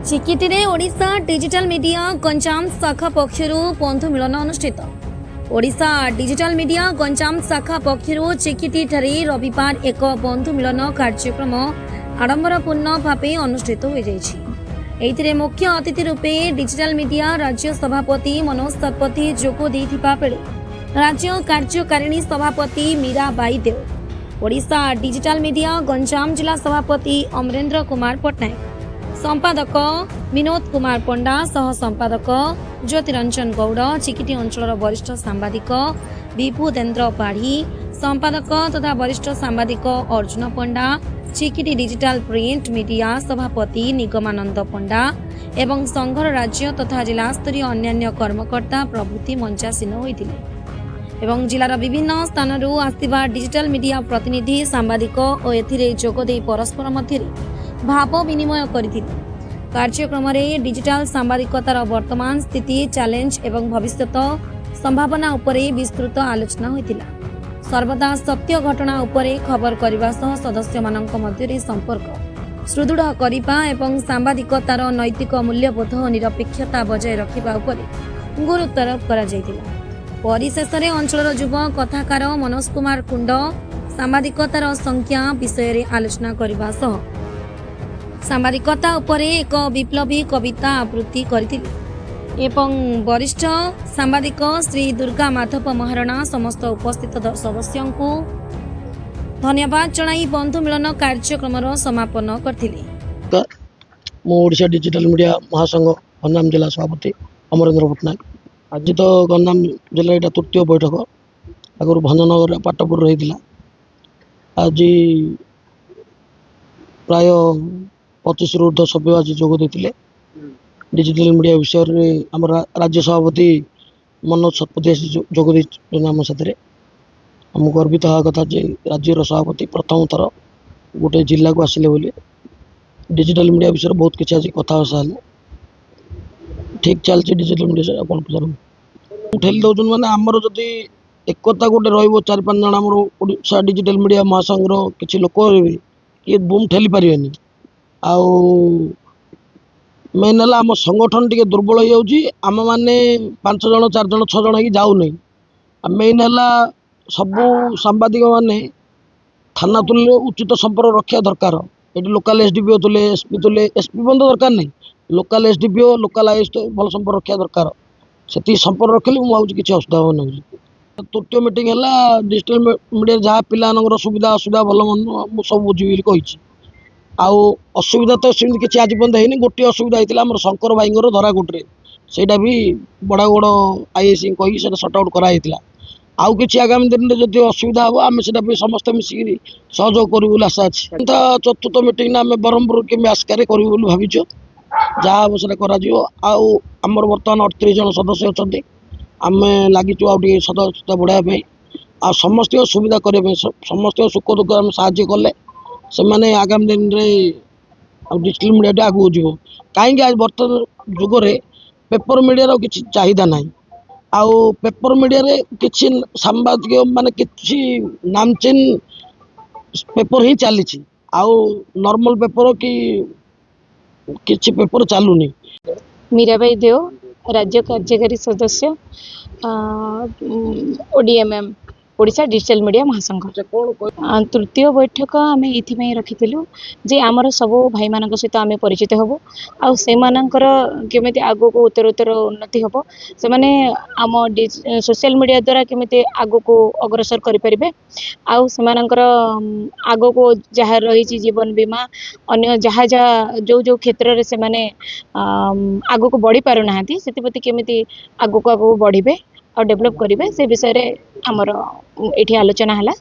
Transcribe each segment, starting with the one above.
Chikiti Odisha digital media Ganjam शाखा पक्षरु बंधु मिलन अनुष्ठित। Odisha digital media Ganjam शाखा पक्षरु चिकिटी ठारे रविवार एक बंधु मिलन कार्यक्रम आडंबरपूर्ण भाव अनुष्ठित हो जाइछि। मुख्य अतिथि रूपे डिजिटल मीडिया राज्य सभापति मनोज शतपथी जोग देइथिबा बेले राज्य कार्यकारिणी सभापति मीरा बाई देव, ओडिशा डिजिटल मीडिया गंजाम जिला सभापति अमरेन्द्र कुमार पट्टनायक, संपादक विनोद कुमार पंडा, सह संपादक ज्योतिरंजन गौड़, चिकिटी अंचल वरिष्ठ सांबादिक विभुदेन्द्र पाढ़ी, संपादक तथा वरिष्ठ सांबादिक अर्जुन पंडा, चिकिटी डिजिटल प्रिंट मीडिया सभापति निगमानंद पंडा एवं संघर राज्य तथा जिला स्तरीय अन्यान्य कर्मकर्ता प्रभृति मंचासीन होइथिले एवं जिलार विभिन्न स्थानरू आसिबा डिजिटल मीडिया प्रतिनिधि सांबादिक और एथिरे जोगदे परस्पर मध्य भाव विनिमय करथिले। कार्यक्रम में डिजिटल सांबादिकतार वर्तमान स्थिति, चैलेंज एवं भविष्यत संभावना उपरे विस्तृत आलोचना होइतिला। सर्वदा सत्य घटना उपरे खबर करने सह सदस्य मानक मध्य संपर्क सुदृढ़ करने एवं सांबादिकतार नैतिक मूल्यबोध और निरपेक्षता बजाय रखा उपरे गुरुत्वारोप करा जायतिला। परिशेष में अंचल युव कथाकार मनोज कुमार कुंड सांबादिकतार संख्या विषय में आलोचना करने सह सांबादिकता उपरे एक विप्लवी कविता आवृत्ति करथिले एवं वरिष्ठ सांबादिक श्री दुर्गा माधव महाराणा समस्त उपस्थित सदस्यों को धन्यवाद जणाई बंधु मिलन कार्यक्रम समापन करथिले। ओडिशा डिजिटल मीडिया महासंघ गंजाम जिला सभापति अमरेन्द्र पट्टनायक। आज तो गंजाम जिला यहाँ तृतीय बैठक, आगुरी भंजनगर पाटपुर रही है। आज प्राय 25 ऊर्ध सभ्य आज जोग देते डिजिटल मीडिया विषय में। आम राज्य सभापति मनोज शतपथी जोग दे आम साथ आम गर्वित हवा कथा जे राज्यर सभापति प्रथम थर गोटे जिला को आसिले बोली डिजिटल मीडिया विषय बहुत किसी आज कथा सारे ठीक चलती। डिजिटल मीडिया कौन पचार ठेली दौन मैंने आमर जदि एकता गोटे रो 4-5 जन आम ओडिशा डिजिटल मीडिया महासंघर किसी लोक रही किए बूम ठेली पारे आउ मेन है आम संगठन टी दुर्बल हो आम मैंने 5 जन 4 जन 6 जन जाऊ नहीं। मेन है सबू सांबादिक मैंने थाना तुल्य उचित संपर्क रखा दरकार। ये लोकाल एसडीपीओ तुले एसपी तुले एसपी बंद दरकार नहीं, लोकाल एसडीपीओ लोकाल आईएस भल संपर्क रखा दरकार। से संपर्क रखिले मुझे किसी असुविधा हो। तृतीय मीटिंग है डिजिटल मीडिया जहाँ पिला सुविधा असुविधा भल मन सब बुझी कही आउ असुविधा तो सेमती किसी आज पर्यटन है गोटे असुविधा होता है शंकर भाई धराकोटे से भी बड़ा बड़ आईएस कही सर्ट आउट कराई आउ कि आगामी दिन में जो असुविधा हम आम से समस्त मिसिक सहयोग करूँ आशा अच्छी। चतुर्थ मीटिंग आम ब्रह्मपुर कि आस्कार करूँ भाविचु जहाँ हम से आमर बर्तमान 38 जन सदस्य अच्छा आम लगिचु आगे सदस्यता बढ़ाई आ समस्त सुविधा करने समस्त सुख दुख आम साहय कले से मैंने आगामी दिन में डिजिटल मीडिया आगू जीव कहीं आज बर्तमान जुगरे पेपर मीडिया किसी चाहिदा ना आउ पेपर मीडिया रे किसी सांबादिक माने किसी नामचीन पेपर ही चली आउ नॉर्मल पेपर कि किसी पेपर चलुनी। मीराबाई देव राज्य कार्यकारी सदस्य ओडीएमएम ओडिशा डिजिटल मीडिया महासंघ। तृतीय बैठक आम ये रखी जे आमर सब भाई मान सहित आम परिचित हबो आउ से मानकर केमिति आगो को उत्तर उत्तर उन्नति हबो से माने आम सोशल मीडिया द्वारा केमिति आगो को अग्रसर करि परिबे आउ से मानकर आगो को जहाँ रही जीवन बीमा अन्य जहाँ जहाँ जो जो क्षेत्र रे से माने आगो को बढ़ी पारु नाहंती सेति केमिति आगो को बढ़िबे और डेभलप करेंगे से विषय रे आमर ये आलोचना है।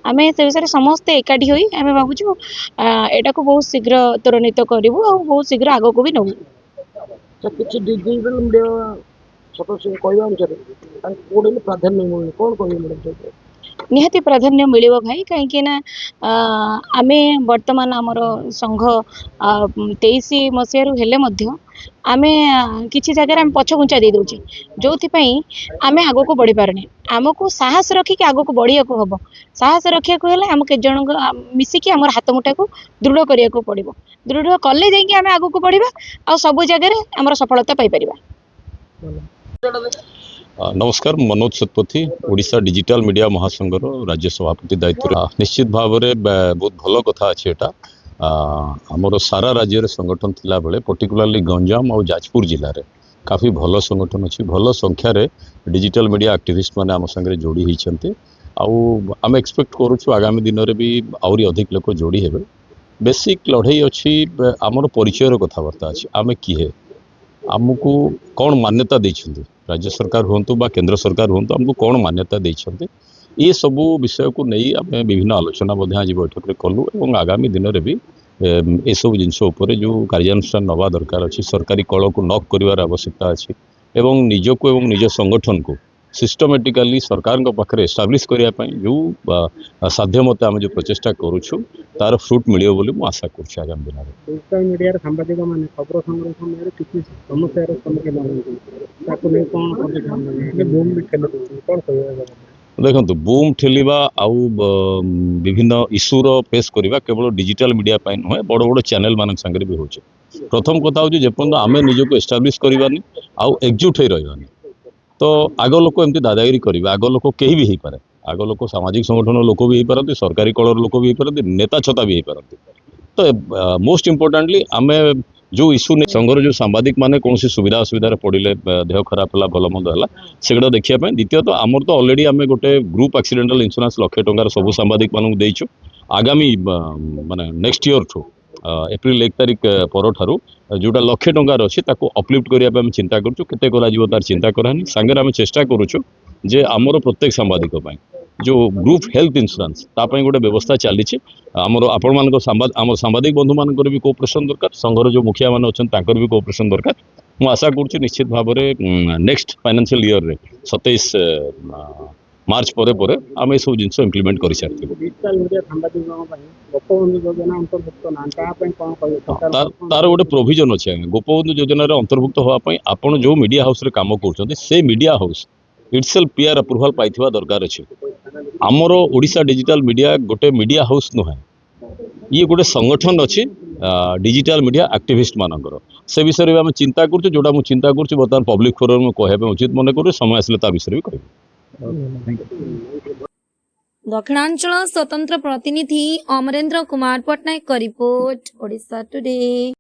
आम से विषय समस्ते एकाठी होई आम भावुँ एटा को बहुत शीघ्र त्वरान्वित करूँ और बहुत शीघ्र आग को भी नबू। डिजिटल मीडिया सदस्य कहवा अनुसार प्राधान्य कौन कह निहाती प्राधान्य मिलिବ भाई कहीं ना आमे वर्तमान आमर संघ 23 मसीह हेले मध्य आमे किछि जगह आम पछघुंचा दे दउची जोथिपाई आमे आगो को बढ़ी पारने आमको साहस रखी कि आगो को बढ़िया को हबो साहस रखिया को हेले आम के जण मिसिकी हमर हाथ मुठा को दृढ़ करिया को पड़िबो दृढ़ कले जाई कि आमे आगो को बढ़िबा आ सब जगह हमर सफलता पाई परिबा। नमस्कार, मनोज सतपथी ओडिशा डिजिटल मीडिया महासंघर राज्य सभापति दायित्व। निश्चित भाव में बहुत भल कथा अच्छे एटा आमर सारा राज्य संगठन थिला बेले पर्टिकुलारली गंजाम और जाजपुर जिले में काफ़ी भल संगठन अच्छी भल संख्यार डिजिटल मीडिया एक्टिविस्ट मैंने आम संगे जोड़ी होती आम एक्सपेक्ट करुँ आगामी दिन में भी आहरी अधिक लोक जोड़ी हे बेसिक लड़ई अच्छी आमर परिचय कथबार्ता अच्छी आम किए आमको कौन मान्यता देइछन्ति राज्य सरकार हुंतु बा केंद्र सरकार हुंतु आमको कौन मान्यता देइछन्ति ये सबू विषय को नहीं आम विभिन्न आलोचना आज बैठक में कलु और आगामी दिन में भी ये सब जिनस जो कार्यानुष्ठान नवा दरकार अच्छी सरकारी कल को नक कर आवश्यकता अच्छी एवं निजको एवं निज संगठन को सिस्टमेटिकली सरकार पाखे एस्टाब्लीश करने जो साध्य मत आम जो प्रचेषा करुचु तार फ्रुट मिलियो बोली मु आशा करुछु आगामी दिन में। सोशल मीडिया सांबादिक माने खबर संग्रह समय किसी समस्या सम्मुखीन होती कौन बूम भी ठेल कौन कह देखो बूम ठेलिबा आउ विभिन्न इश्यूर फेस करवा केवल डिजिटल मीडिया नुहे बड़ बड़ चैनल मान संगे भी होचे। प्रथम कथा हूँ जेपर्यंत आम निजक एस्टाब्लीश करवानी आउ एकजुट हो रही तो आग लोक एमती दादागिरी करेंगे आग लोक कहीं भी हो पारे आग लोक सामाजिक संगठन लोक भी हो पारती सरकारी कलर लोक भी हो पारती नेता छता भी हो पारती तो मोस्ट इम्पोर्टाटली आम जो इश्यू नहीं संघर जो सांबादिक माने कौन सुविधा असुविधा पड़े देह खराब है भल मंद है सेगुड़ा देखापी द्वितीय तो आमर तो अलरेडी आम गोटे ग्रुप एक्सीडेंटल इंश्योरेंस लक्षे टंकार सब सांबादिक मानू देचु आगामी माने नेक्स्ट ईयर ठू एप्रिल 1 तारिख पर ठारू जोटा लक्षे टंकार अच्छी अपलिफ्ट करने चिंता करूँ केते तार चिंता करानी सांगे आम चेष्टा करुचु जे आमर प्रत्येक सांबादिक जो ग्रुप हेल्थ इंश्योरेंस तापाई गोटे व्यवस्था चली आमर आपण मान आम सांबादिक बंधु मान भी कोऑपरेशन दरकार संघर जो मुखिया मान अच्छा भी कोऑपरेशन दरकार मु आशा करुच्ची निश्चित भाव में नेक्स्ट फाइनेंशियल ईयर रे 27 मार्च पर आम सब जिन इम्प्लीमेंट कर सारी तार गोटे प्रोविजन अच्छे गोपबंधु योजना अंतर्भुक्त होगापी आपड़ जो मीडिया हाउस रे काम कर से मीडिया हाउस इटसेल्फ पीआर अप्रूवाल पाइथिबा दरकार अच्छे आमर ओडिशा डिजिटल मीडिया गोटे मीडिया हाउस नुहे ये गोटे संगठन अच्छी डिजिटल मीडिया एक्टिविस्ट मानकर से विषय में आम चिंता करुँ जोटा मुझे चिंता करुँ बर्तमान पब्लिक फोरम में कहना उचित मन करूँ समय आसले ता विषय भी कह। दक्षिणांचल स्वतंत्र प्रतिनिधि अमरेंद्र कुमार पट्टनायक का रिपोर्ट ओडिशा टुडे।